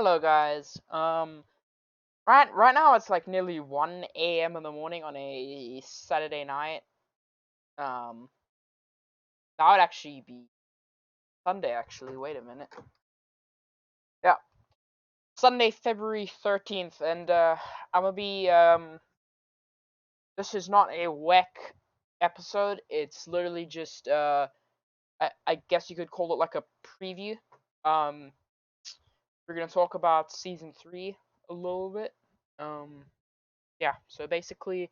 Hello guys. Right now it's like nearly 1 a.m. in the morning on a Saturday night. Um that would actually be Sunday actually. Wait a minute. Yeah. Sunday, February 13th, and I'm gonna be this is not a WEC episode. It's literally just I guess you could call it like a preview. Um we're gonna talk about season 3 a little bit. Yeah, so basically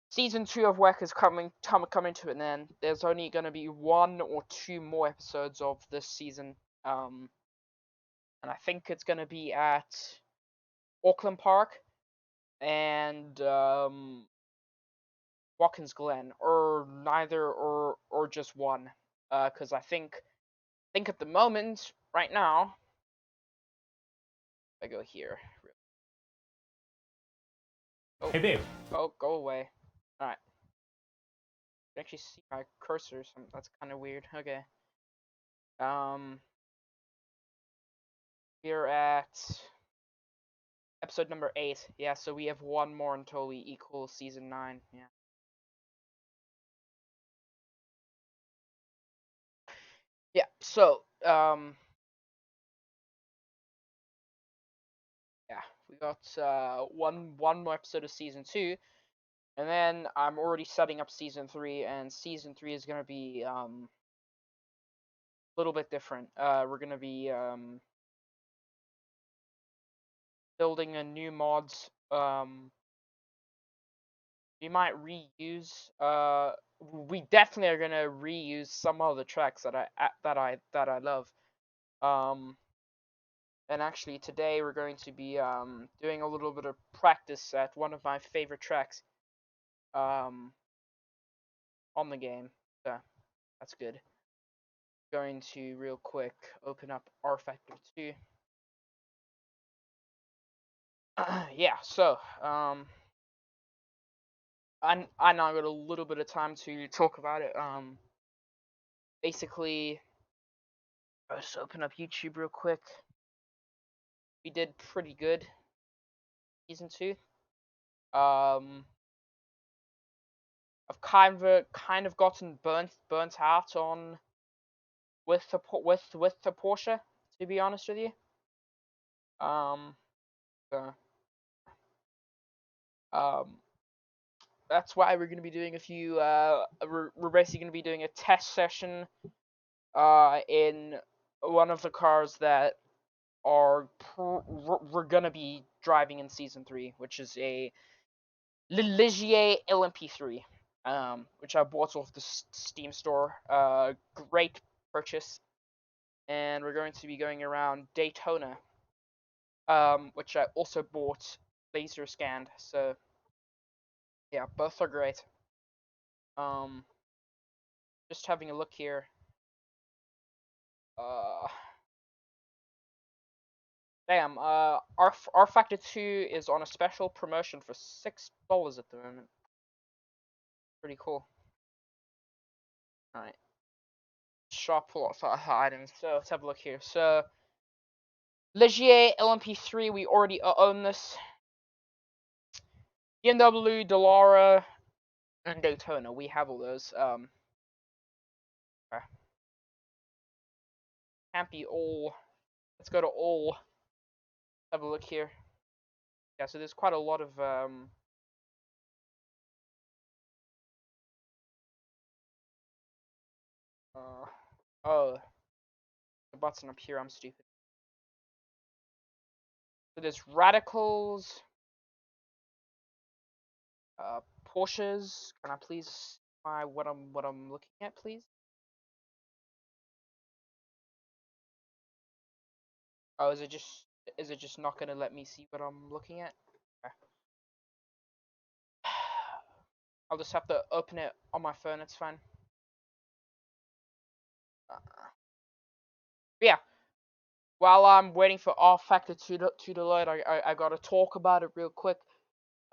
Season 2 of WEC is coming to an end. There's only going to be 1 or 2 more episodes of this season. And I think it's going to be at Auckland Park and Watkins Glen, or neither, or just one. Because I think at the moment, right now, I go here. Oh, Hey, babe. oh, go away. All right. You can actually see my cursor. So that's kind of weird. Okay. Um, we're at episode number 8. Yeah, so we have one more until we equal season 9. Yeah. Yeah, so, yeah, we got one more episode of season 2, and then I'm already setting up season 3, and season 3 is gonna be a little bit different. We're gonna be building a new mods. We might reuse. We definitely are gonna reuse some of the tracks that I love. Um, And actually today we're going to be doing a little bit of practice at one of my favorite tracks um, on the game. So that's good. Going to real quick open up R Factor 2. Yeah, so I now got a little bit of time to talk about it. Basically, let's open up YouTube real quick. We did pretty good season 2. I've kind of gotten burnt out on with the Porsche, to be honest with you. Um, so, um, that's why we're gonna be doing a few. We're basically gonna be doing a test session. In one of the cars that we're gonna be driving in season 3, which is a Ligier LMP3. Which I bought off the Steam store. Great purchase. And we're going to be going around Daytona, which I also bought laser scanned. So yeah, both are great. Um, just having a look here. Uh, Damn. R Factor 2 is on a special promotion for $6 at the moment. Pretty cool. All right. Shop pull off items. So let's have a look here. So Ligier LMP3, we already own this. BMW, Delara, and Daytona, we have all those. Okay. Can't be all. Let's go to all. Have a look here. Yeah, so there's quite a lot of oh, the button up here. I'm stupid. So there's radicals, Porsches. Can I please find what I'm looking at, please? Oh, is it just not gonna let me see what I'm looking at? Okay. I'll just have to open it on my phone. It's fine. Yeah. While I'm waiting for R Factor to load, I gotta talk about it real quick.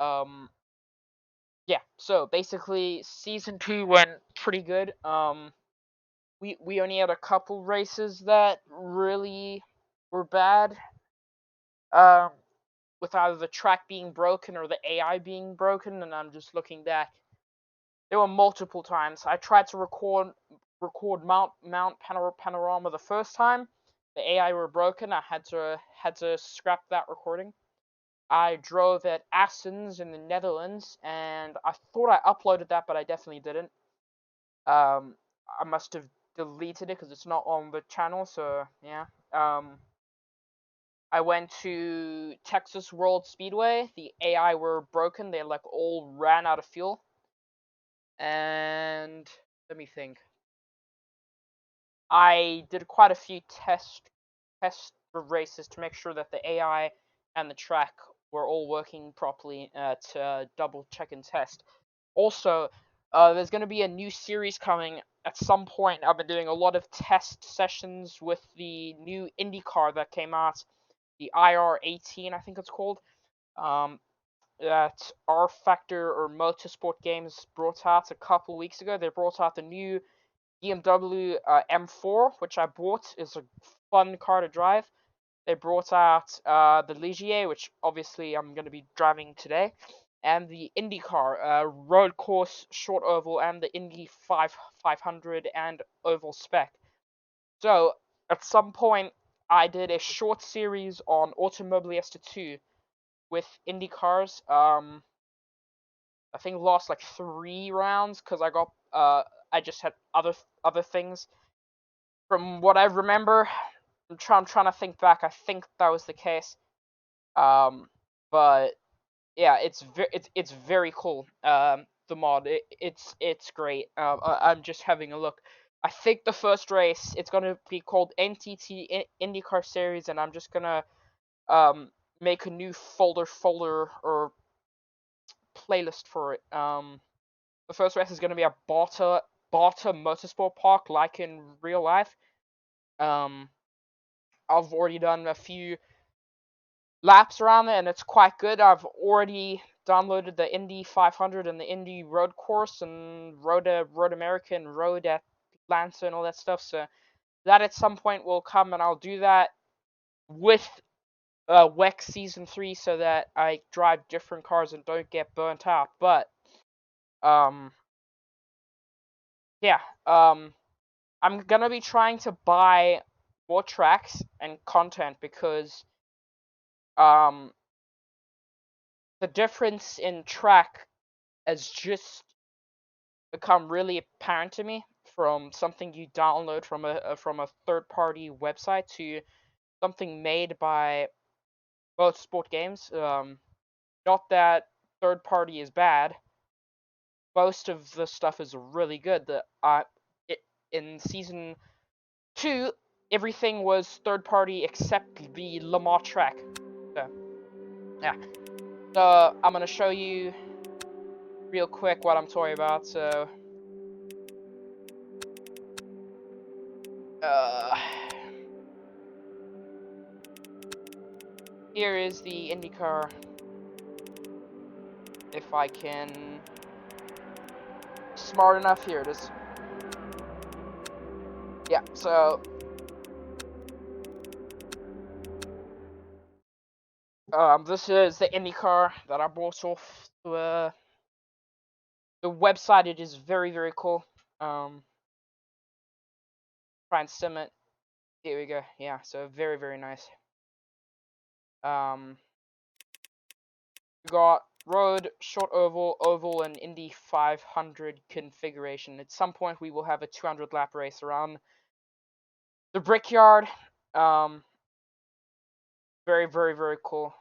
Yeah. So basically, season 2 went pretty good. We only had a couple races that really were bad. um, with either the track being broken or the AI being broken, and I'm just looking back. There were multiple times I tried to record Mount Panorama the first time. The AI were broken. I had to scrap that recording. I drove at Assens in the Netherlands, and I thought I uploaded that, but I definitely didn't. I must have deleted it because it's not on the channel. So yeah. I went to Texas World Speedway. The AI were broken. They like all ran out of fuel. And let me think. I did quite a few test races to make sure that the AI and the track were all working properly to double check and test. Also, there's going to be a new series coming at some point. I've been doing a lot of test sessions with the new IndyCar that came out, the IR18, I think it's called. That R Factor or Motorsport Games brought out a couple weeks ago. They brought out the new BMW M4, which I bought. Is a fun car to drive. They brought out the Ligier, which obviously I'm going to be driving today, and the IndyCar road course, short oval, and the Indy 500 and oval spec. So at some point, I did a short series on Automobilista 2 with IndyCars. I think lost like 3 rounds because I just had other things. From what I remember, I'm trying to think back. I think that was the case. But yeah, it's very cool. The mod, it's great. I'm just having a look. I think the first race it's gonna be called NTT INDYCAR series, and I'm just gonna make a new folder or playlist for it. The first race is gonna be a Barta Motorsport Park, like in real life. Um, I've already done a few laps around it, and it's quite good. I've already downloaded the Indy 500 and the Indy Road Course and Road America and Road Atlanta and all that stuff. So that at some point will come, and I'll do that with WEC Season 3 so that I drive different cars and don't get burnt out. But yeah, I'm gonna be trying to buy more tracks and content because the difference in track has just become really apparent to me from something you download from a third-party website to something made by MotoSport games. Not that third party is bad. Most of the stuff is really good. In season 2, everything was third party except the Lamar track. So yeah. So I'm gonna show you real quick what I'm talking about. So here is the IndyCar. If I can smart enough, here it is. Yeah, so this is the IndyCar that I bought off the website. It is very cool. Try and sim it. Here we go. Yeah, so very nice. We got road, short oval, oval, and Indy 500 configuration. At some point, we will have a 200 lap race around the Brickyard. Very cool.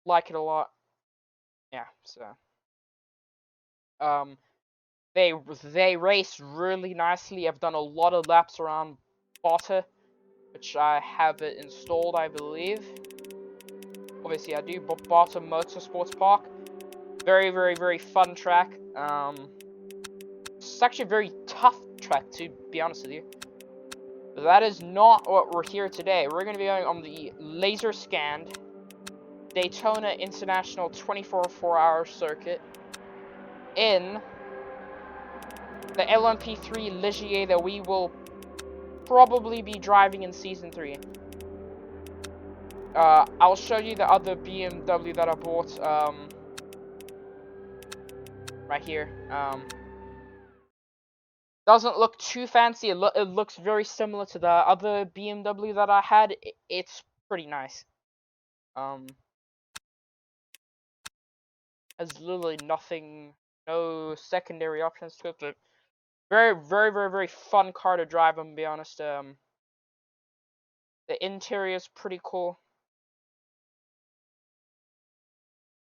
Like it a lot. Yeah, so they race really nicely. I've done a lot of laps around Barta, which I have it installed, I believe. Obviously, I do. Barta Motorsports Park, very fun track. It's actually a very tough track, to be honest with you. But that is not what we're here today. We're going to be going on the laser scanned Daytona International 24-hour circuit in the LMP3 Ligier that we will probably be driving in Season 3. I'll show you the other BMW that I bought, right here. Doesn't look too fancy. It looks very similar to the other BMW that I had. It's pretty nice. Has literally nothing, no secondary options to it, but very, very, very, very fun car to drive, I'm gonna be honest. The interior is pretty cool.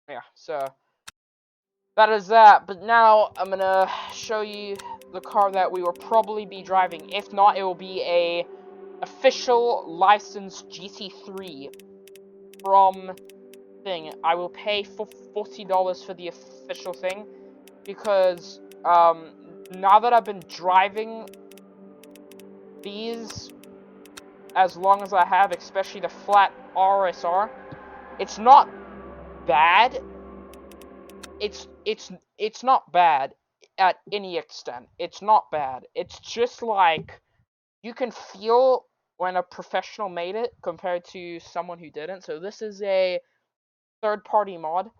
Yeah, so that is that. But now I'm gonna show you the car that we will probably be driving. If not, it will be a official licensed GT3 from thing. I will pay for $40 for the official thing because now that I've been driving these as long as I have, especially the flat RSR, it's not bad. It's not bad at any extent. It's not bad. It's just like you can feel when a professional made it compared to someone who didn't. So this is a third-party mod,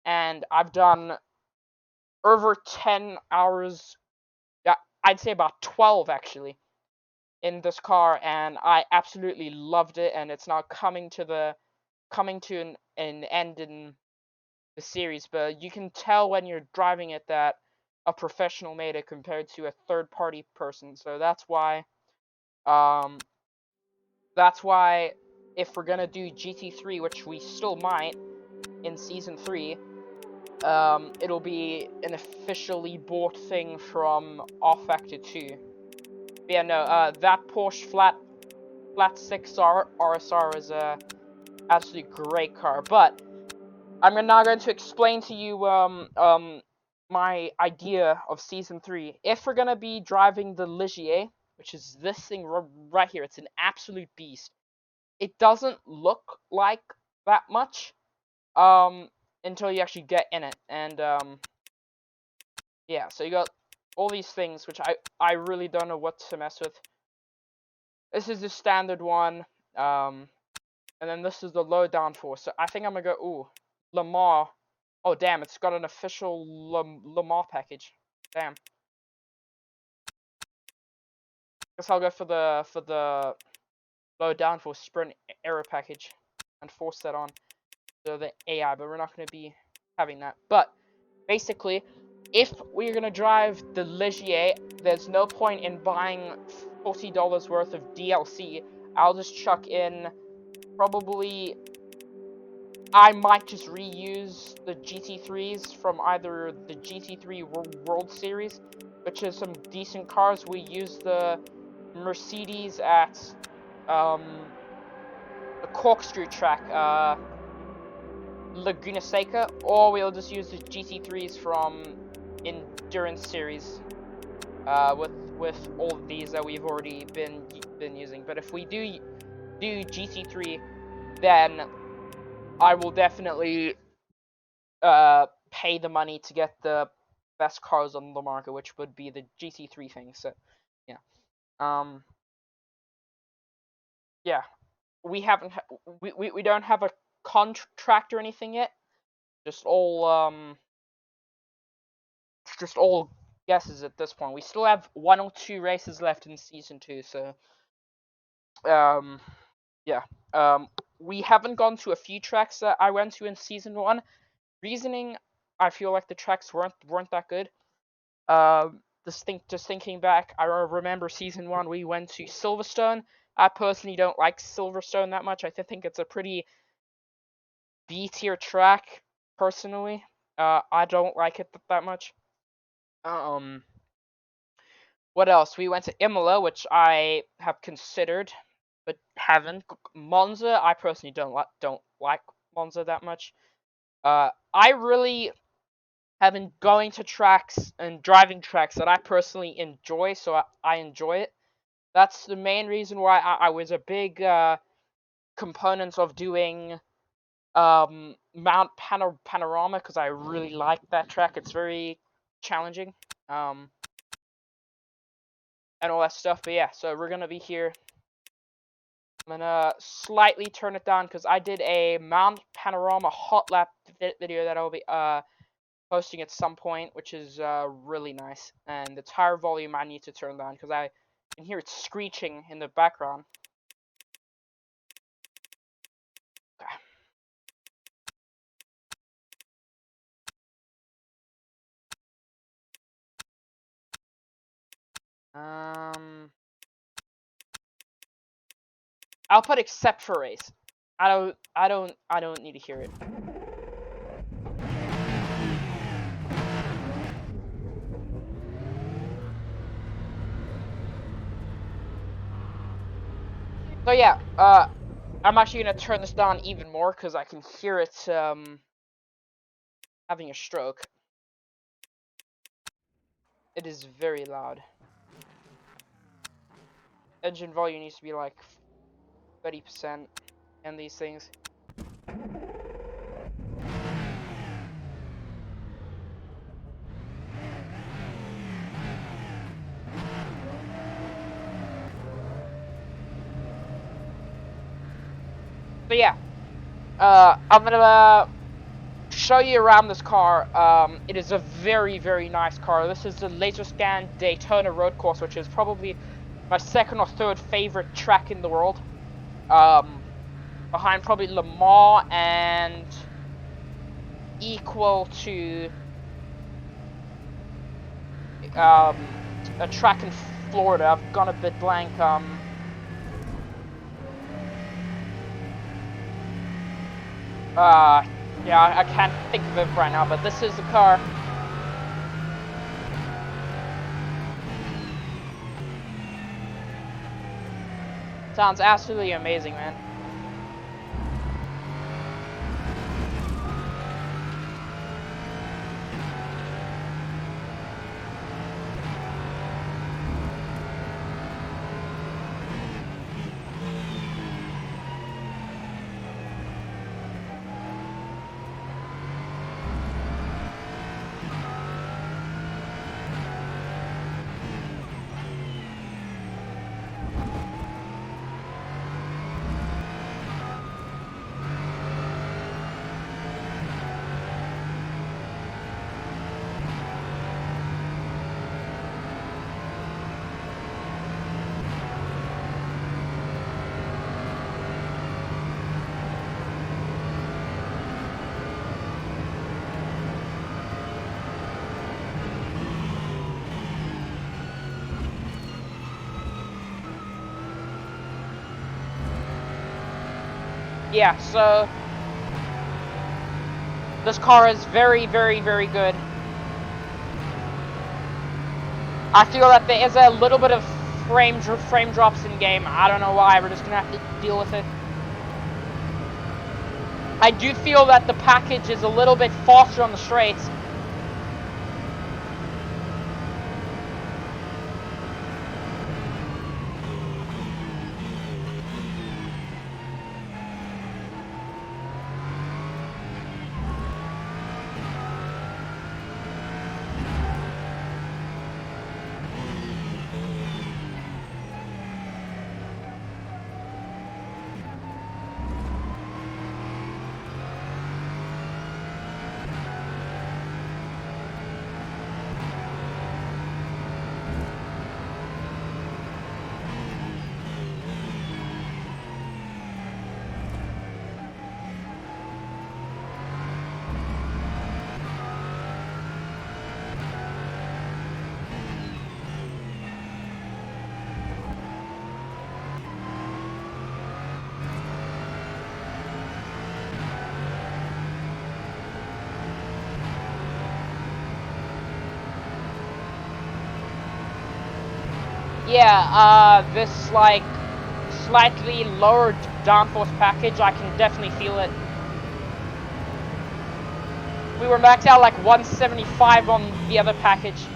and I've done over 10 hours. Yeah, I'd say about 12 actually in this car, and I absolutely loved it. And it's now coming to an end in the series, but you can tell when you're driving it that a professional made it compared to a third-party person. So um, that's why if we're gonna do GT3, which we still might in season 3, it'll be an officially bought thing from R Factor 2. But yeah, no, that Porsche flat 6R RSR is a absolutely great car, but I'm now going to explain to you my idea of season 3. If we're gonna be driving the Ligier, which is this thing right here, it's an absolute beast. It doesn't look like that much until you actually get in it, and yeah. So you got all these things which I really don't know what to mess with. This is the standard one, and then this is the low downforce. So I think I'm gonna go Lamar. Oh damn! It's got an official Lamar package. Damn. Guess I'll go for the low downforce sprint aero package and force that on the AI. But we're not gonna be having that. But basically, if we're gonna drive the Ligier, there's no point in buying $40 worth of DLC. I'll just chuck in probably. I might just reuse the GT3s from either the GT3 World Series, which is some decent cars. We use the Mercedes at the corkscrew track, Laguna Seca, or we'll just use the GT3s from Endurance Series, with all of these that we've already been using. But if we do GT3, then I will definitely pay the money to get the best cars on the market, which would be the GT3 thing. So yeah, yeah, we haven't we don't have a contract or anything yet. Just all guesses at this point. We still have 1 or 2 races left in season 2, so yeah. We haven't gone to a few tracks that I went to in season 1. Reasoning, I feel like the tracks weren't that good. Just thinking back, I remember season 1 we went to Silverstone. I personally don't like Silverstone that much. I think it's a pretty B tier track, personally. I don't like it that much. What else? We went to Imola, which I have considered, but haven't. Monza, I personally don't like Monza that much. I really have been going to tracks and driving tracks that I personally enjoy, so I enjoy it. That's the main reason why I was a big component of doing Mount Panorama, because I really like that track. It's very challenging, and all that stuff. But yeah, so we're gonna be here I'm gonna slightly turn it down because I did a Mount Panorama hot lap video that I'll be posting at some point, which is really nice. And the tire volume I need to turn down because I can hear it screeching in the background. Okay. I'll put except for race. I don't need to hear it. So yeah, I'm actually gonna turn this down even more because I can hear it having a stroke. It is very loud. Engine volume needs to be like 30% and these things. So yeah, I'm gonna show you around this car. It is a very, very nice car. This is the LaserScan Daytona Road Course, which is probably my second or third favorite track in the world. Behind probably Le Mans and equal to a track in Florida. I've gone a bit blank. Yeah, I can't think of it right now, but this is the car. Sounds absolutely amazing, man. Yeah, so this car is very, very, very good. I feel that there is a little bit of frame drops in game. I don't know why. We're just gonna have to deal with it. I do feel that the package is a little bit faster on the straights. Yeah, this like slightly lower downforce package, I can definitely feel it. We were maxed out like 175 on the other package.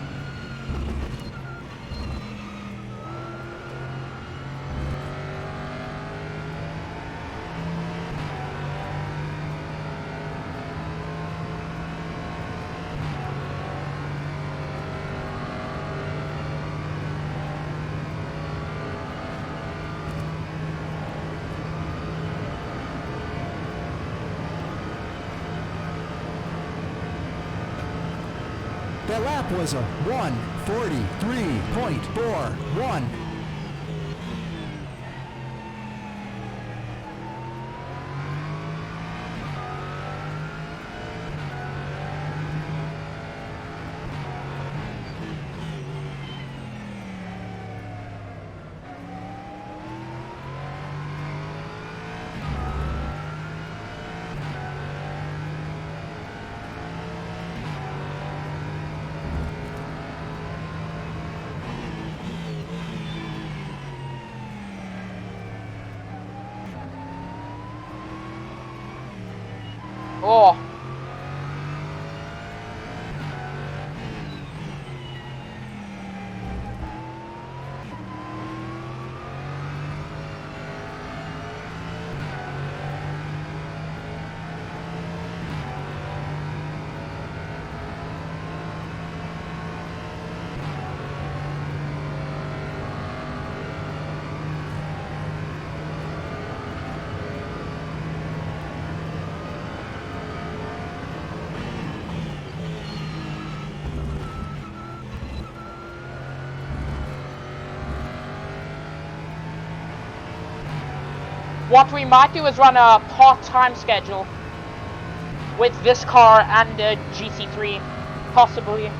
That lap was a 1:43.41. Oh. What we might do is run a part-time schedule with this car and the GT3, possibly,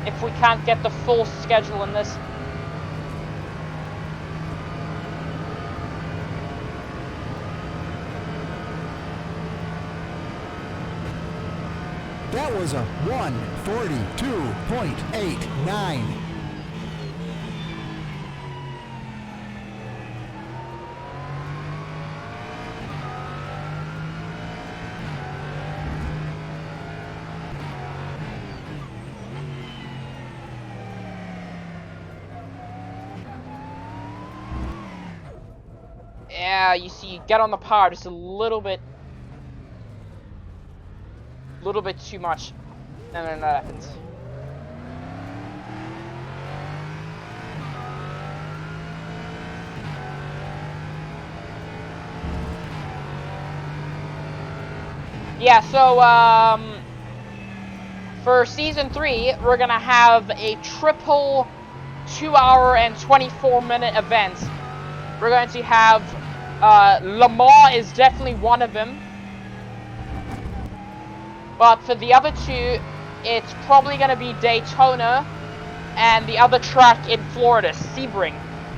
if we can't get the full schedule in this. That was a 1:42.89. Yeah, you see, you get on the power just a little bit too much, and then that happens. Yeah, so for season 3, we're gonna have a triple 2-hour and 24-minute event. We're going to have Le Mans is definitely one of them. But for the other two, it's probably going to be Daytona and the other track in Florida, Sebring.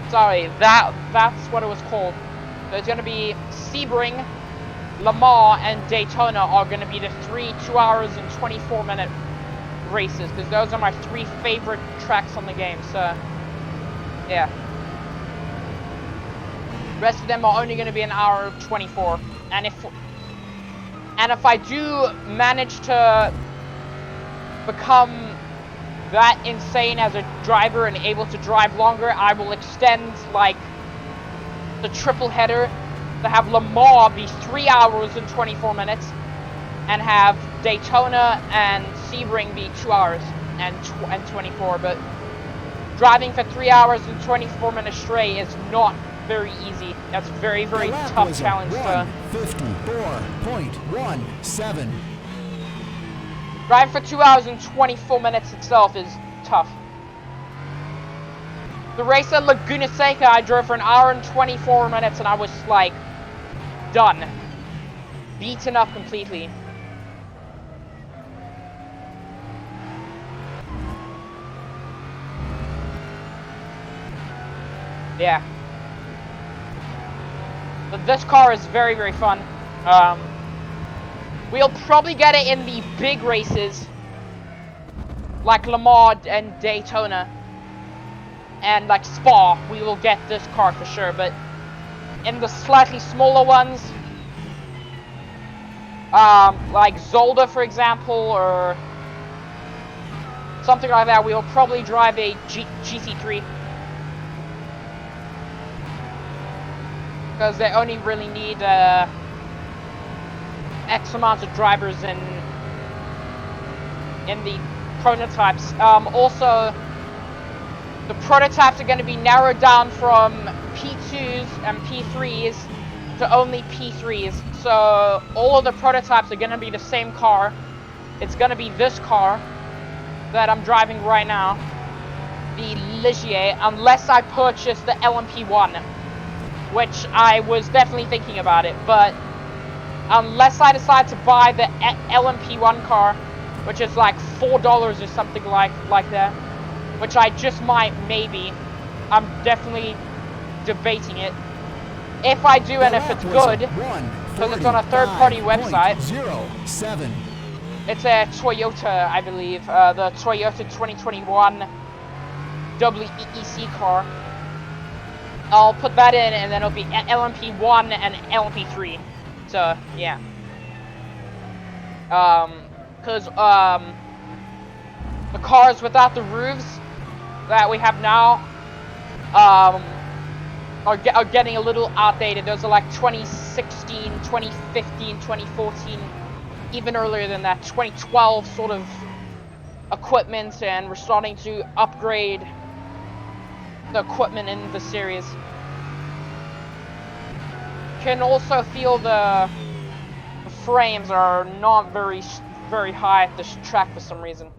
Sorry, that's what it was called. So it's going to be Sebring, Le Mans, and Daytona are going to be the 3 2 hours and 24-minute races, because those are my 3 favorite tracks on the game. So, yeah. The rest of them are only going to be an hour 24, and if I do manage to become that insane as a driver and able to drive longer, I will extend like the triple header to have Le Mans be 3 hours and 24 minutes, and have Daytona and Sebring be 2 hours and 24. But driving for 3 hours and 24 minutes straight is not very easy. That's a very, very tough challenge. 1:54.17. Driving for 2 hours and 24 minutes itself is tough. The race at Laguna Seca, I drove for an hour and 24 minutes and I was like, done. Beaten up completely. Yeah. But this car is very, very fun. We'll probably get it in the big races, like Le Mans and Daytona, and like Spa. We will get this car for sure. But in the slightly smaller ones, like Zolder, for example, or something like that, we will probably drive a GT3. Because they only really need X amount of drivers in the prototypes. Also, the prototypes are going to be narrowed down from P2s and P3s to only P3s. So all of the prototypes are going to be the same car. It's going to be this car. that I'm driving right now, the Ligier, unless I purchase the LMP1, which I was definitely thinking about it, but unless I decide to buy the LMP1 car, which is like $4 or something like that, which I just might, maybe, I'm definitely debating it. If I do, and if it's good, because it's on a third-party website, 1:45.07. it's a Toyota, I believe, the Toyota 2021 WEEC car. I'll put that in, and then it'll be LMP1 and LMP3. So, yeah. Because, the cars without the roofs that we have now, are getting a little outdated. Those are like 2016, 2015, 2014, even earlier than that, 2012 sort of equipment, and we're starting to upgrade the equipment in the series. Can also feel the frames are not very high at this track for some reason.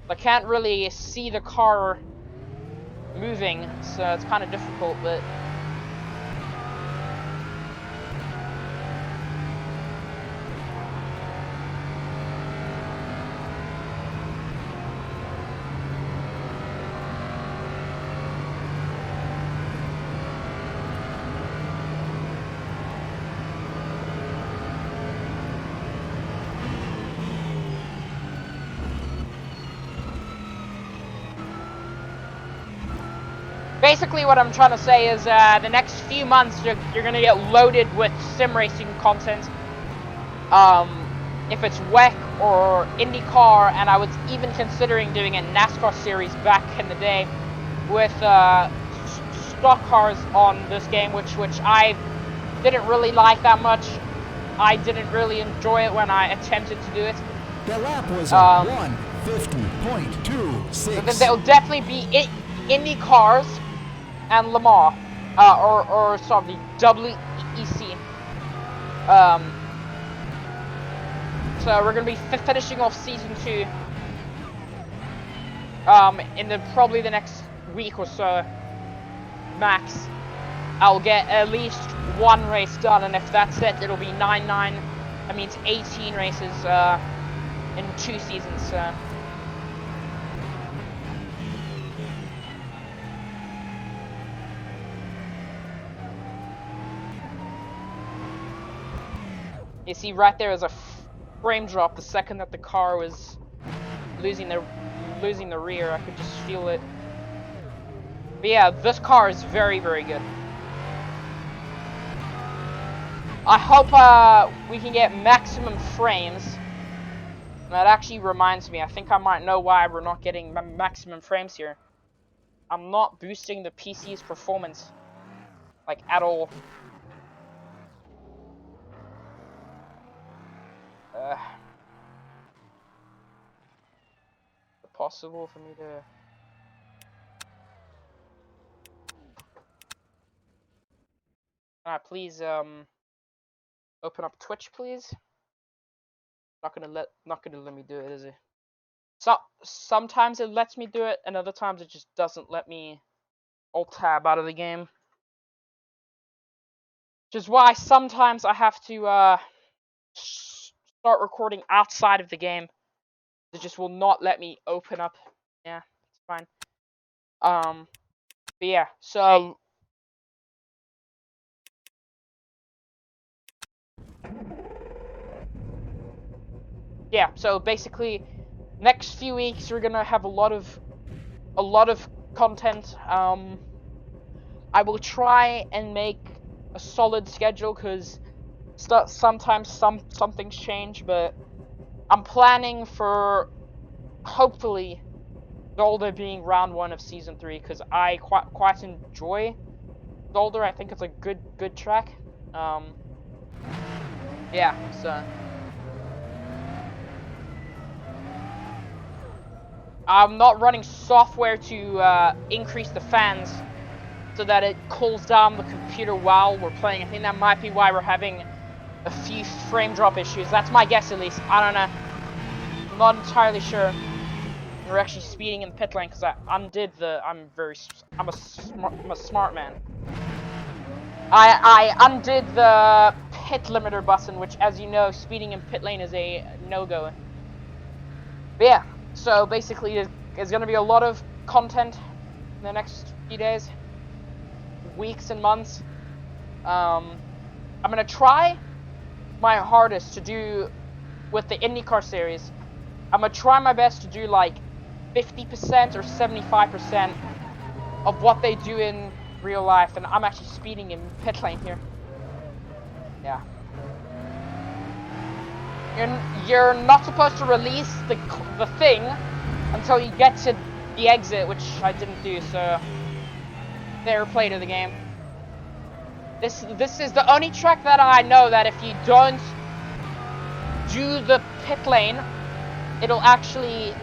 I can't really see the car moving, so it's kind of difficult, but basically what I'm trying to say is the next few months you're gonna get loaded with sim racing content. If it's WEC or IndyCar, and I was even considering doing a NASCAR series back in the day with stock cars on this game, which I didn't really like that much. I didn't really enjoy it when I attempted to do it. The lap was 1:50.26. Then there'll definitely be Indy cars and Le Mans, or sorry, the WEC. So we're gonna be finishing off season 2. In probably the next week or so, max. I'll get at least one race done, and if that's it, it'll be 9. That means 18 races in 2 seasons. So. You see, right there is a frame drop the second that the car was losing the rear. I could just feel it. But yeah, this car is very, very good. I hope we can get maximum frames. That actually reminds me, I think I might know why we're not getting maximum frames here. I'm not boosting the PC's performance, like, at all. Is it possible for me to... Can I please, open up Twitch, please? Not gonna let me do it, is it? So sometimes it lets me do it, and other times it just doesn't let me alt tab out of the game. Which is why sometimes I have to start recording outside of the game. It just will not let me open up. Yeah, it's fine. But yeah, so yeah, so basically next few weeks we're gonna have a lot of content. I will try and make a solid schedule, because sometimes some things change, but I'm planning for hopefully Zolder being round 1 of season 3, because I quite enjoy Zolder. I think it's a good track. Yeah, so I'm not running software to increase the fans so that it cools down the computer while we're playing. I think that might be why we're having a few frame drop issues. That's my guess, at least. I don't know. I'm not entirely sure. We're actually speeding in the pit lane because I undid the. I'm a smart man. I undid the pit limiter button, which, as you know, speeding in pit lane is a no-go. But yeah, so basically, there's gonna be a lot of content in the next few days, weeks, and months. I'm gonna try my hardest to do with the IndyCar series. I'm gonna try my best to do like 50% or 75% of what they do in real life, and I'm actually speeding in pit lane here. Yeah. You're not supposed to release the thing until you get to the exit, which I didn't do, so fair play to the game. This is the only track that I know that if you don't do the pit lane, it'll actually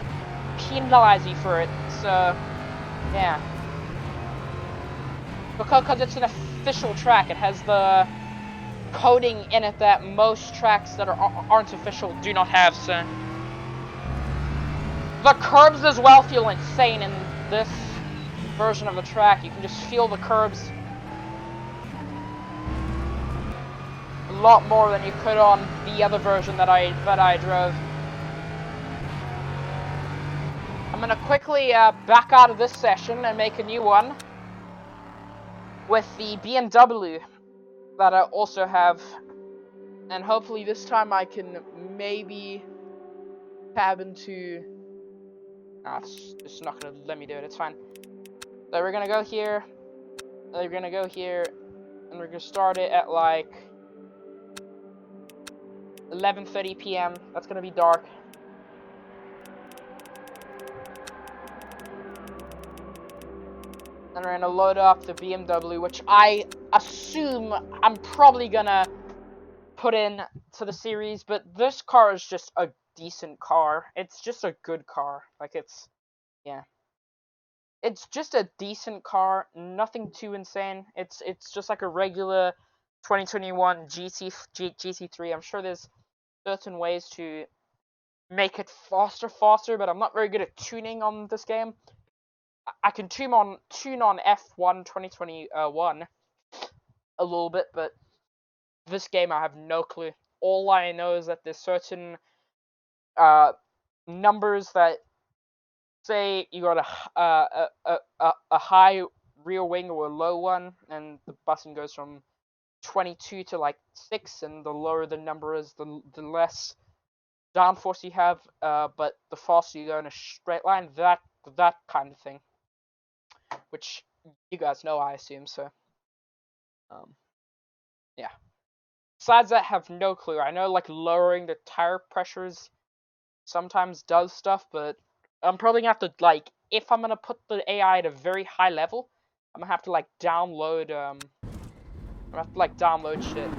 penalize you for it. So yeah, because it's an official track, it has the coding in it that most tracks that aren't official do not have. So the curbs as well feel insane in this version of the track. You can just feel the curbs a lot more than you could on the other version that I drove. I'm gonna quickly back out of this session and make a new one with the BMW that I also have, and hopefully this time I can maybe tab into. Nah, it's not gonna let me do it. It's fine. So we're gonna go here. We're gonna go here, and we're gonna start it at like 11:30 p.m. That's gonna be dark. And we're gonna load up the BMW, which I assume I'm probably gonna put in to the series, but this car is just a decent car. It's just a good car. Like, yeah. It's just a decent car, nothing too insane. It's just like a regular 2021 GT3. I'm sure there's certain ways to make it faster, but I'm not very good at tuning on this game. I can tune on F1 2021 a little bit, but this game I have no clue. All I know is that there's certain numbers that say you got a high rear wing or a low one, and the button goes from 22 to like 6, and the lower the number is, the less downforce you have, but the faster you go in a straight line, that kind of thing, which you guys know, I assume. So yeah, besides that, I have no clue. I know like lowering the tire pressures sometimes does stuff, but I'm probably gonna have to, like, if I'm gonna put the AI at a very high level, I'm gonna have to like download download shit,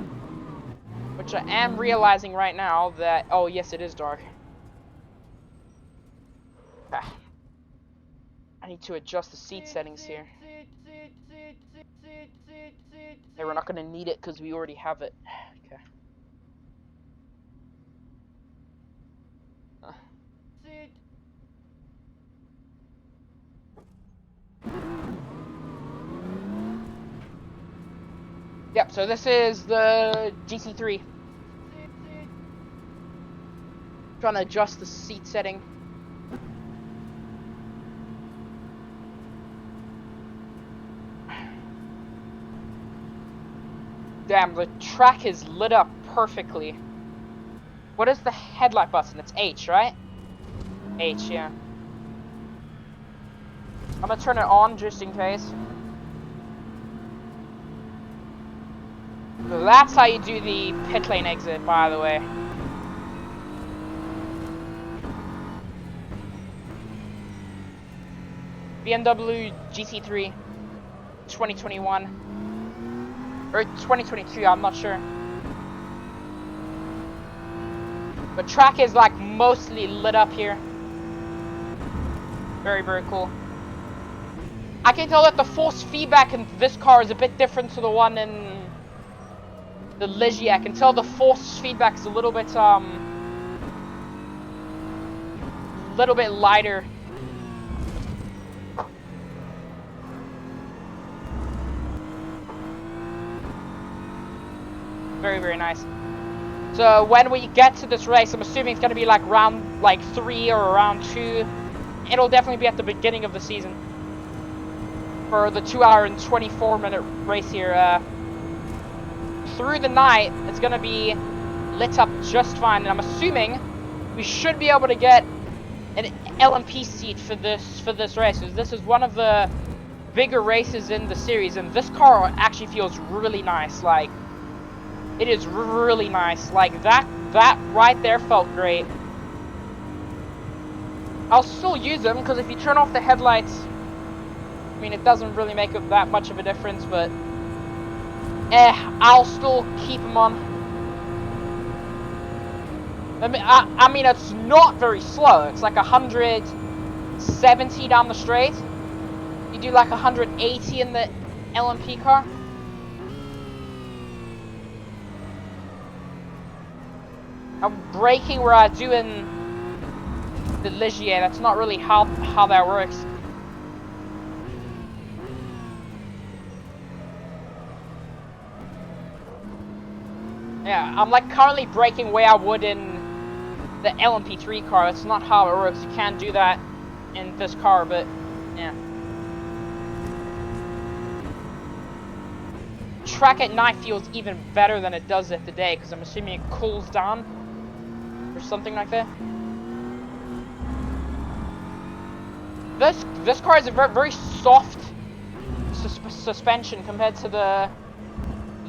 which I am realizing right now that, oh yes, it is dark. I need to adjust the seat settings here. Hey, we're not gonna need it because we already have it. Okay. Yep, so this is the GT3. Trying to adjust the seat setting. Damn, the track is lit up perfectly. What is the headlight button? It's H, right? H, yeah. I'm gonna turn it on just in case. That's how you do the pit lane exit, by the way. BMW GT3 2021. Or 2022, I'm not sure. The track is like mostly lit up here. Very, very cool. I can tell that the force feedback in this car is a bit different to the one in the Ligier. I can tell the force feedback is a little bit lighter very, very nice. So when we get to this race, I'm assuming it's going to be like round like 3 or round 2. It'll definitely be at the beginning of the season for the 2-hour and 24-minute race here. Through the night, it's going to be lit up just fine, and I'm assuming we should be able to get an LMP seat for this race, because this is one of the bigger races in the series, and this car actually feels really nice. Like, it is really nice. Like, that right there felt great. I'll still use them, because if you turn off the headlights, I mean, it doesn't really make that much of a difference, but I'll still keep them on. I mean, it's not very slow. It's like 170 down the straight. You do like 180 in the LMP car. I'm braking where I do in the Ligier. That's not really how that works. Yeah, I'm like currently braking where I would in the LMP3 car. That's not how it works. You can't do that in this car, but yeah. Track at night feels even better than it does at the day, because I'm assuming it cools down or something like that. This car is a very soft suspension compared to the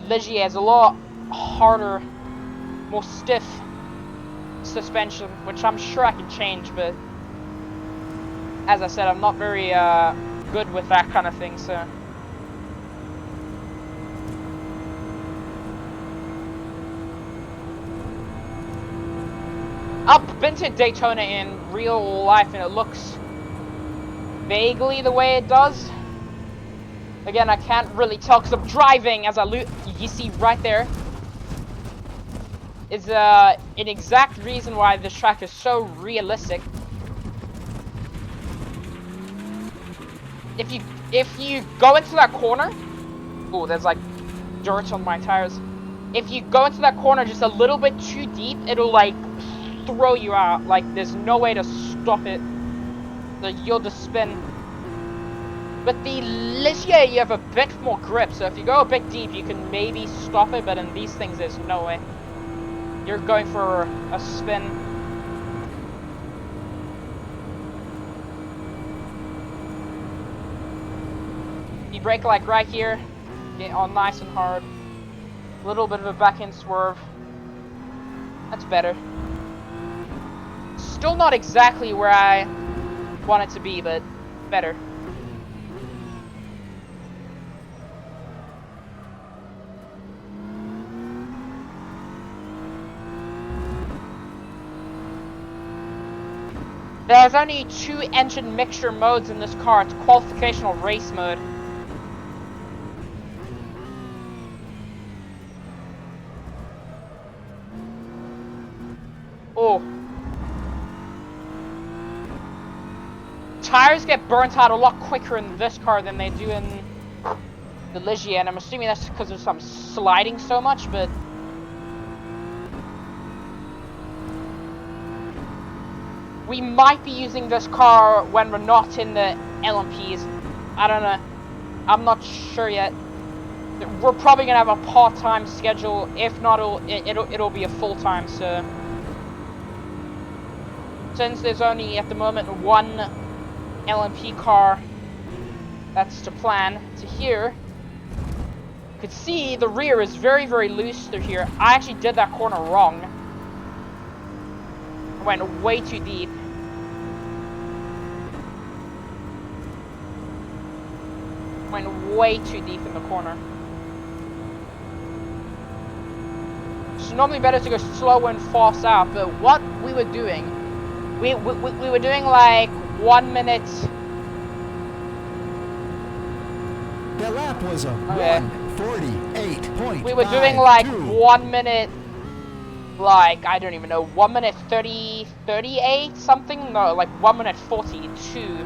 Ligier. It's a lot harder, more stiff suspension, which I'm sure I can change, but as I said, I'm not very good with that kind of thing, so. I've been to Daytona in real life, and it looks vaguely the way it does. Again, I can't really tell because I'm driving as you see right there is an exact reason why this track is so realistic. If you go into that corner, oh, there's like dirt on my tires. If you go into that corner just a little bit too deep, it'll like throw you out. Like, there's no way to stop it. So you'll just spin. But the Ligier, you have a bit more grip, so if you go a bit deep, you can maybe stop it, but in these things, there's no way. You're going for a spin. You brake like right here, get on nice and hard. A little bit of a back-end swerve. That's better. Still not exactly where I want it to be, but better. There's only 2 engine mixture modes in this car. It's qualificational race mode. Oh. Tires get burnt out a lot quicker in this car than they do in the Ligier, and I'm assuming that's because of some sliding so much, but we might be using this car when we're not in the LMPs. I don't know. I'm not sure yet. We're probably gonna have a part-time schedule. If not, it'll be a full-time. So since there's only at the moment 1 LMP car that's to plan to here, you could see the rear is very, very loose through here. I actually did that corner wrong. I went way too deep. Went way too deep in the corner. It's normally better to go slow and fast out, but what we were doing, we were doing like 1 minute. The lap was a 1:48.52. We were doing like 1 minute, like, I don't even know, 1 minute 38 something? No, like 1 minute 42,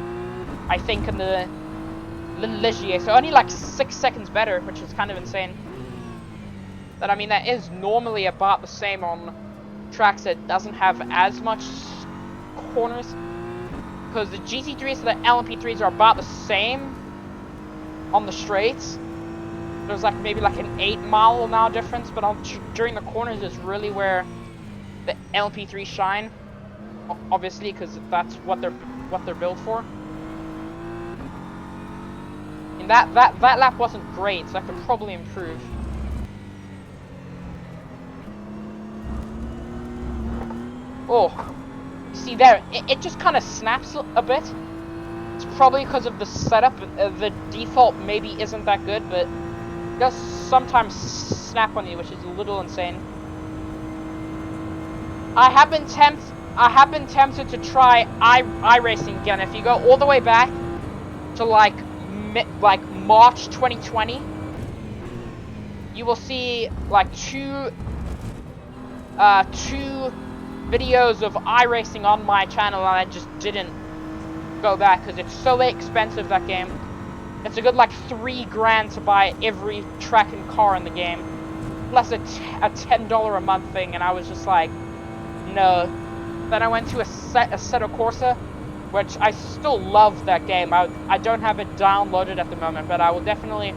I think, in the Ligier. So only like 6 seconds better, which is kind of insane. that, I mean, that is normally about the same on tracks that doesn't have as much corners. Because the GT3s and the LMP3s are about the same on the straights. There's like maybe like an 8 mile an hour difference, but during the corners is really where the LMP3s shine. Obviously, because that's what they're built for. And that lap wasn't great, so I could probably improve. Oh, you see there, it just kind of snaps a bit. It's probably because of the setup. The default maybe isn't that good, but it does sometimes snap on you, which is a little insane. I have been tempted to try iRacing again. If you go all the way back to like March 2020, you will see like two videos of iRacing on my channel, and I just didn't go back because it's so expensive, that game. It's a good like $3 grand to buy every track and car in the game, plus a $10 a month thing, and I was just like, no. Then I went to Assetto Corsa, which I still love that game. I don't have it downloaded at the moment, but I will definitely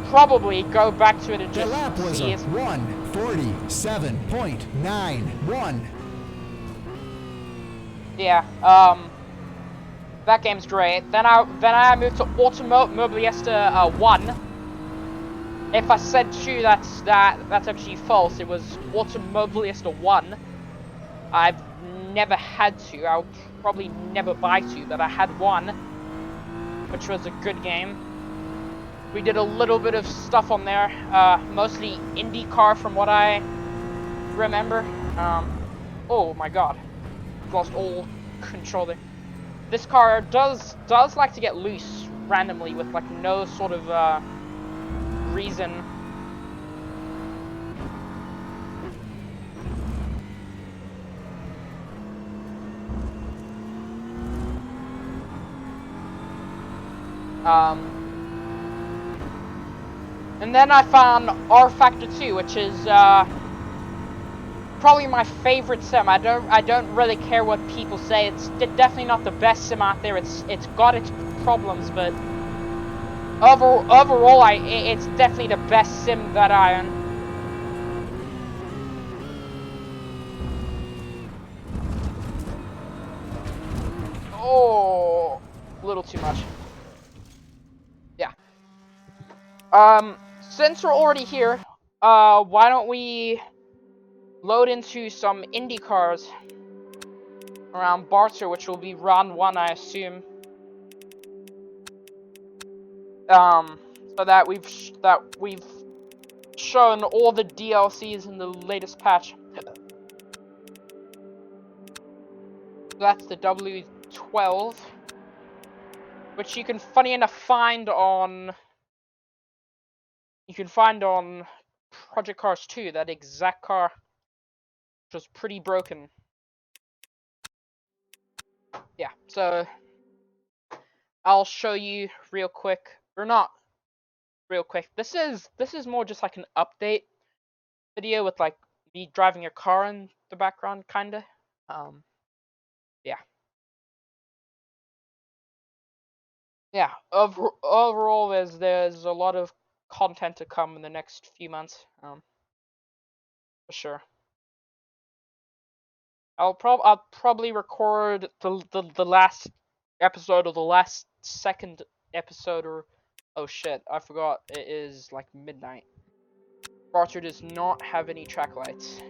probably go back to it and just The lap was see a it. 1:47.91. Yeah, that game's great. Then I moved to Automobilista 1. If I said 2, that's actually false. It was Automobilista 1. I've never had 2. I'll probably never buy 2, but I had 1, which was a good game. We did a little bit of stuff on there, mostly IndyCar from what I remember. Oh my god, I've lost all control there. This car does like to get loose randomly with like no sort of reason. And then I found R Factor 2, which is probably my favorite sim. I don't really care what people say. It's definitely not the best sim out there. It's got its problems, but overall, it's definitely the best sim that I own. Oh, a little too much. Yeah. Since we're already here, why don't we load into some Indy cars around Barter, which will be round 1, I assume. So that we've shown all the DLCs in the latest patch. That's the W12, which you can, funny enough, find on Project Cars 2. That exact car, which was pretty broken. Yeah, so I'll show you real quick, or not real quick. This is more just like an update video with like me driving a car in the background, kinda. Yeah. Yeah. Overall, there's a lot of content to come in the next few months. For sure. I'll probably record the last episode, or the last second episode, or oh shit, I forgot, it is like midnight. Barter does not have any track lights.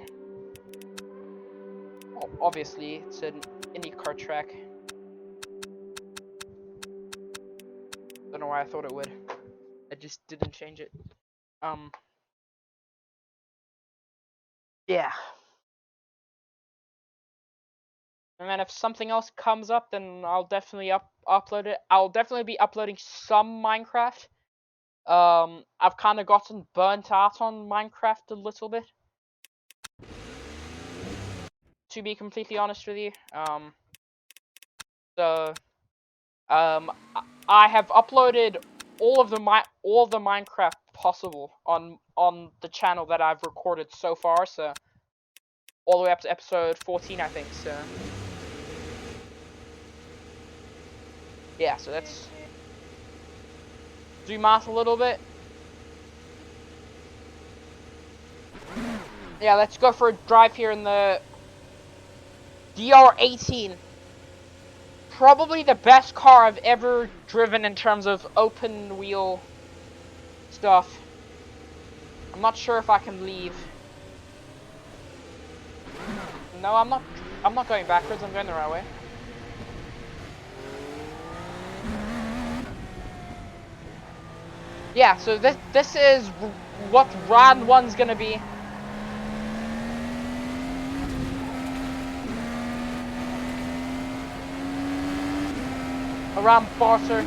Well, obviously, it's an IndyCar track. Don't know why I thought it would. I just didn't change it. Yeah. And then if something else comes up, then I'll definitely upload it. I'll definitely be uploading some Minecraft. I've kind of gotten burnt out on Minecraft a little bit, to be completely honest with you. So, I have uploaded all the Minecraft possible on the channel that I've recorded so far. So all the way up to episode 14, I think. So yeah, so let's zoom out a little bit. Yeah, let's go for a drive here in the DR18. Probably the best car I've ever driven in terms of open wheel stuff. I'm not sure if I can leave. No, I'm not going backwards. I'm going the right way. Yeah, so this is what round one's gonna be. Around Barter.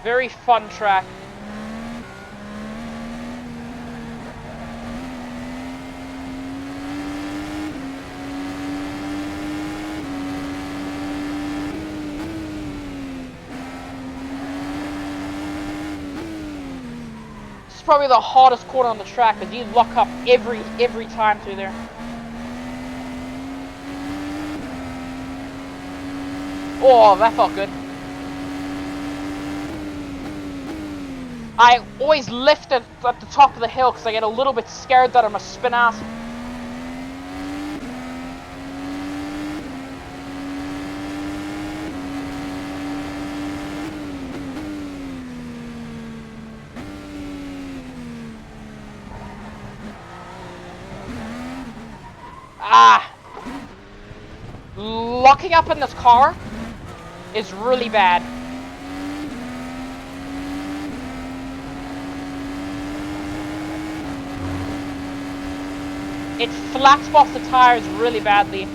Very fun track. This is probably the hardest corner on the track because you lock up every time through there. Oh, that felt good. I always lift it at the top of the hill because I get a little bit scared that I'm going to spin out. Locking up in this car is really bad. It flat spots the tires really badly.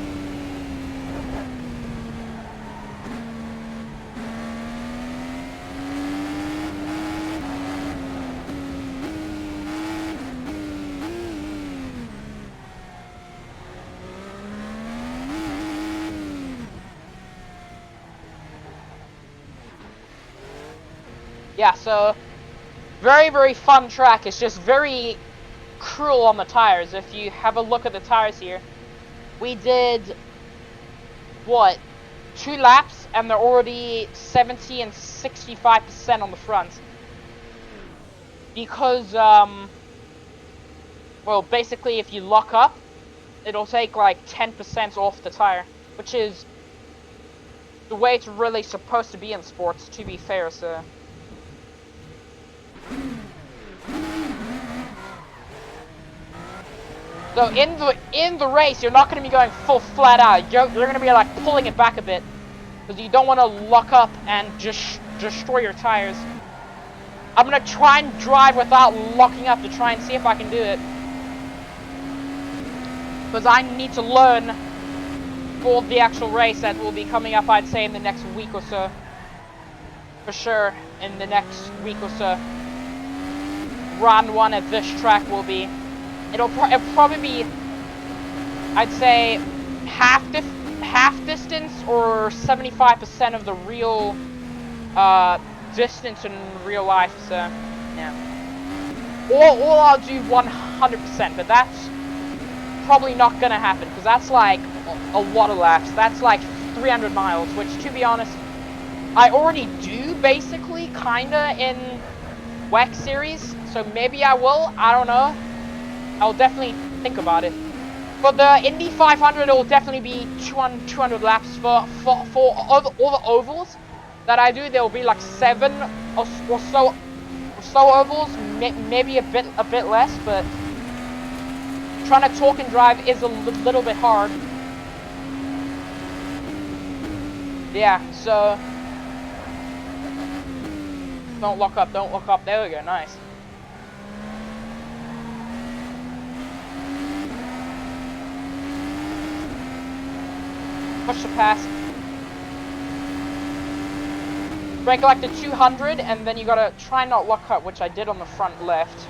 Yeah, so very fun track. It's just very cruel on the tires. If you have a look at the tires here, we did what, 2 laps and they're already 70 and 65% on the front because well, basically if you lock up it'll take like 10% off the tire, which is the way it's really supposed to be in sports, to be fair. So So in the race, you're not going to be going full flat out. You're going to be like pulling it back a bit because you don't want to lock up and just destroy your tires. I'm going to try and drive without locking up to try and see if I can do it, because I need to learn for the actual race that will be coming up, I'd say, in the next week or so. For sure, in the next week or so. Round 1 at this track will be... It'll probably be, I'd say, half distance or 75% of the real distance in real life. So yeah, or I'll do 100%, but that's probably not gonna happen because that's like a lot of laps. That's like 300 miles, which, to be honest, I already do basically kinda in WEC series. So maybe I will. I don't know. I'll definitely think about it. For the Indy 500, it will definitely be 200 laps. For all the ovals that I do, there will be like 7 Well, slow ovals, maybe a bit less, but trying to talk and drive is a little bit hard. Yeah, so don't lock up, don't lock up. There we go, nice. Push the pass. Brake like the 200, and then you gotta try not lock up, which I did on the front left.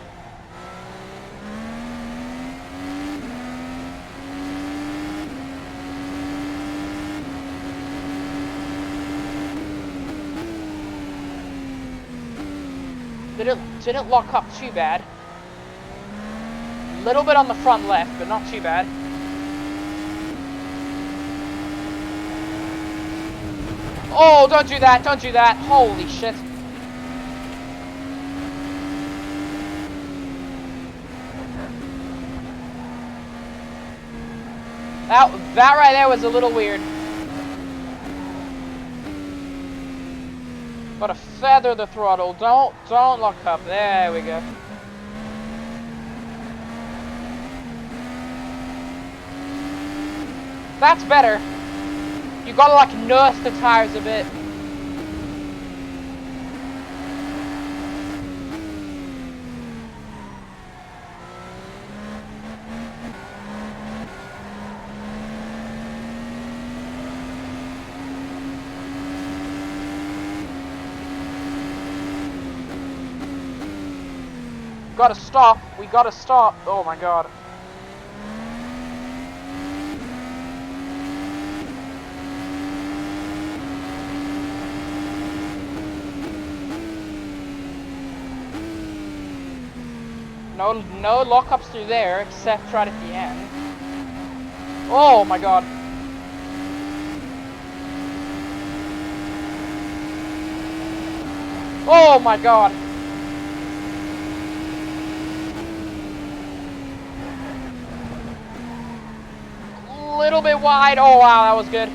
Didn't lock up too bad. Little bit on the front left, but not too bad. Oh, don't do that, don't do that. Holy shit. That right there was a little weird. Gotta feather the throttle. Don't lock up. There we go. That's better. You gotta like nurse the tires a bit. Gotta stop. We gotta stop. Oh my god. No lockups through there, except right at the end. Oh my god. Oh my god. Little bit wide. Oh wow, that was good.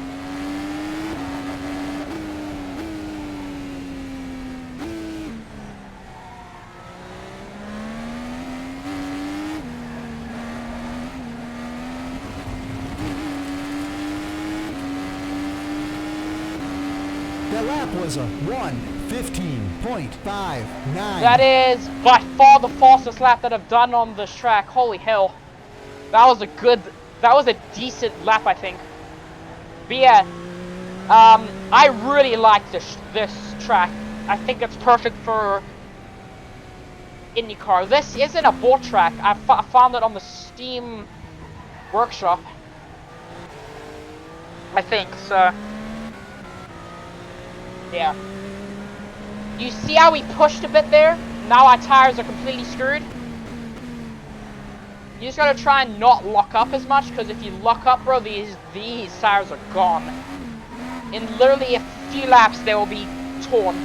The lap was a 1:15.59. That is by far the fastest lap that I've done on this track. Holy hell. That was a decent lap, I think. But yeah, I really like this track. I think it's perfect for IndyCar. This isn't a bore track. I found it on the Steam workshop, I think, so yeah. You see how we pushed a bit there? Now our tires are completely screwed. You just gotta try and not lock up as much, because if you lock up, bro, these tires are gone. In literally a few laps, they will be torn.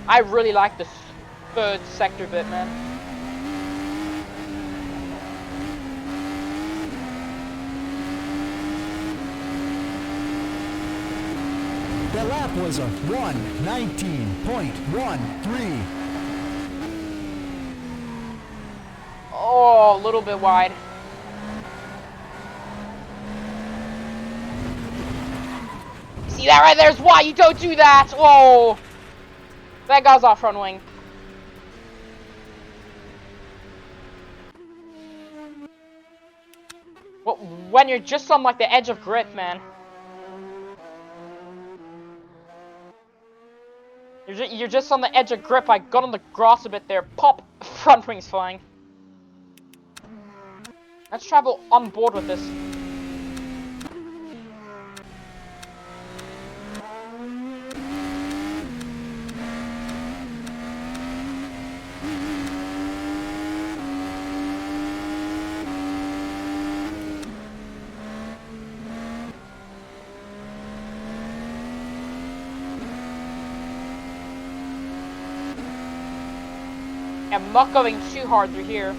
I really like this third sector bit, man. The lap was a 1:19.13. Oh, a little bit wide. See that right there's why you don't do that. Oh, that guy's off front wing. Well, when you're just on like the edge of grip, man. You're just on the edge of grip. I got on the grass a bit there. Pop, front wings flying. Let's travel on board with this. I'm not going too hard through here.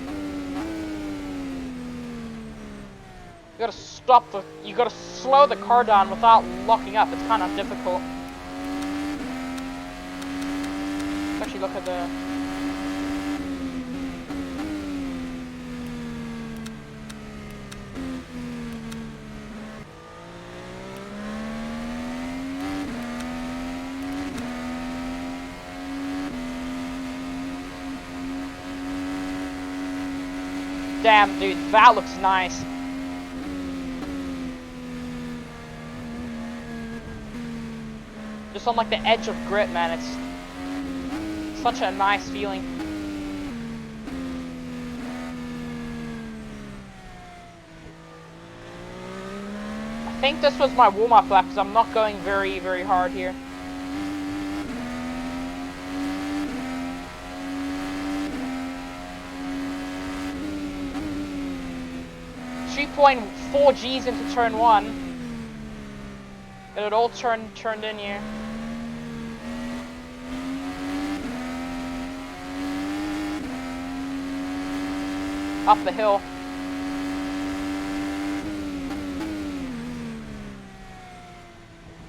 You gotta you gotta slow the car down without locking up. It's kind of difficult. Let's actually look at the... Damn, dude, that looks nice. Just on like the edge of grip, man. It's such a nice feeling. I think this was my warm-up lap because I'm not going very, very hard here. .4 G's into turn 1. It all turned in here. Up the hill.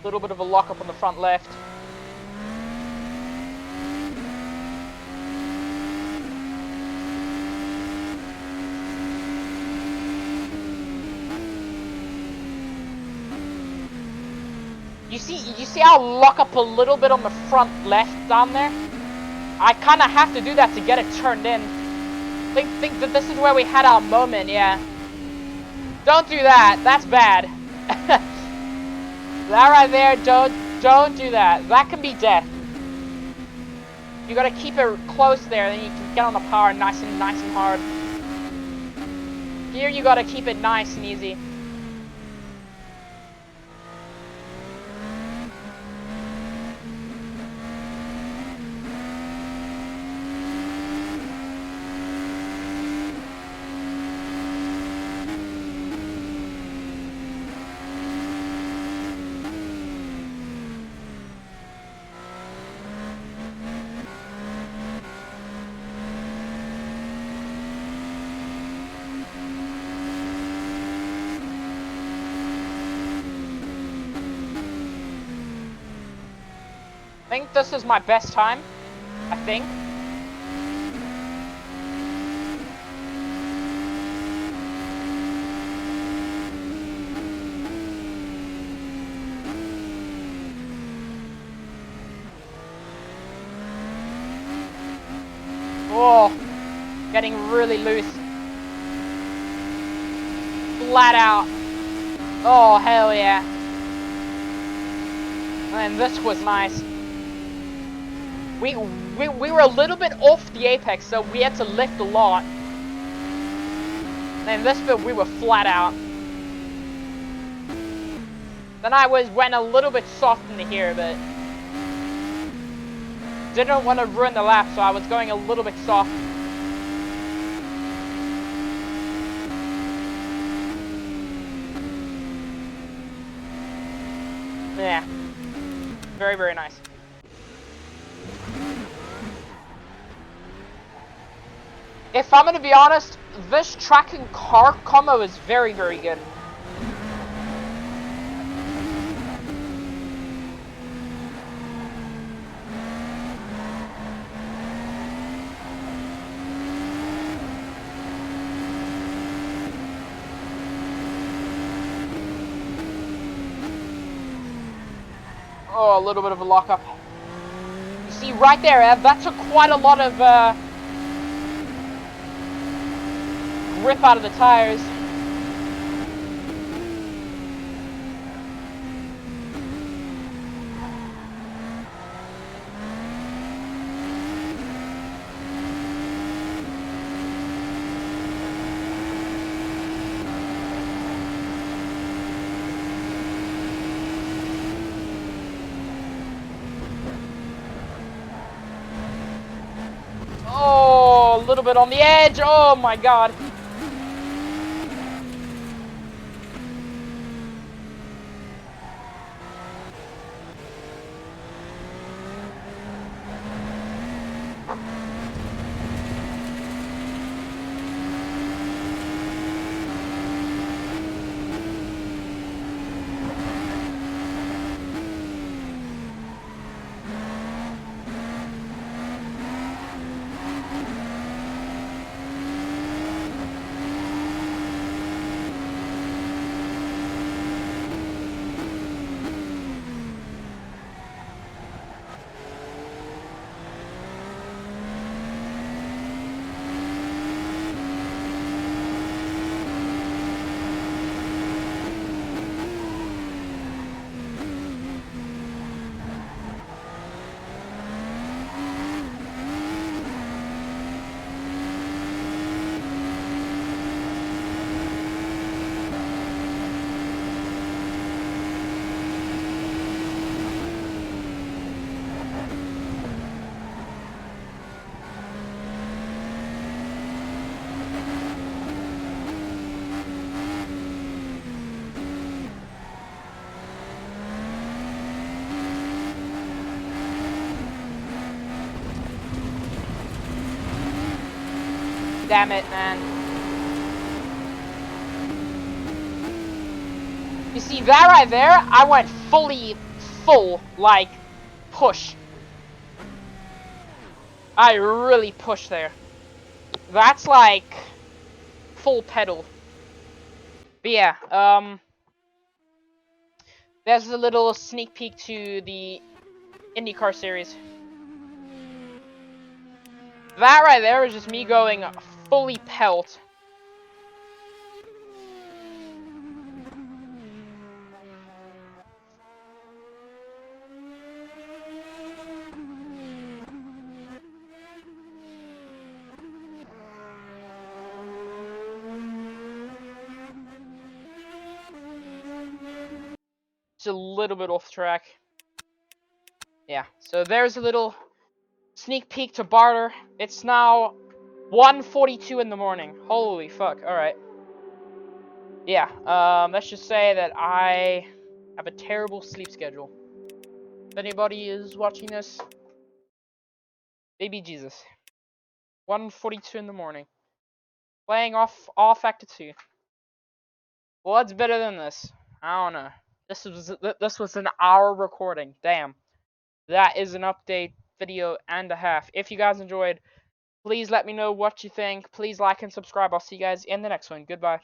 A little bit of a lockup on the front left. You see I'll lock up a little bit on the front left down there? I kind of have to do that to get it turned in. Think that this is where we had our moment, yeah. Don't do that, that's bad. That right there, don't do that. That can be death. You gotta keep it close there, then you can get on the power nice and hard. Here you gotta keep it nice and easy. I think this is my best time, I think. Oh, getting really loose. Flat out. Oh, hell yeah. And this was nice. We were a little bit off the apex, so we had to lift a lot. And this bit we were flat out. Then I went a little bit soft into here, but didn't want to ruin the lap, so I was going a little bit soft. Yeah. Very, very nice. If I'm gonna be honest, this track and car combo is very, very good. Oh, a little bit of a lockup. You see right there, that took quite a lot of grip out of the tires. Oh, a little bit on the edge. Oh my god. Damn it, man. You see that right there? I went full, like, push. I really pushed there. That's like full pedal. But yeah, there's a little sneak peek to the IndyCar series. That right there is just me going fully pelt. It's a little bit off track. Yeah, so there's a little sneak peek to Barter. It's now 1:42 in the morning. Holy fuck, alright. Yeah, let's just say that I have a terrible sleep schedule. If anybody is watching this, baby Jesus. 1:42 in the morning. Playing off Factor 2. What's better than this? I don't know. This was an hour recording. Damn. That is an update video and a half. If you guys enjoyed, please let me know what you think. Please like and subscribe. I'll see you guys in the next one. Goodbye.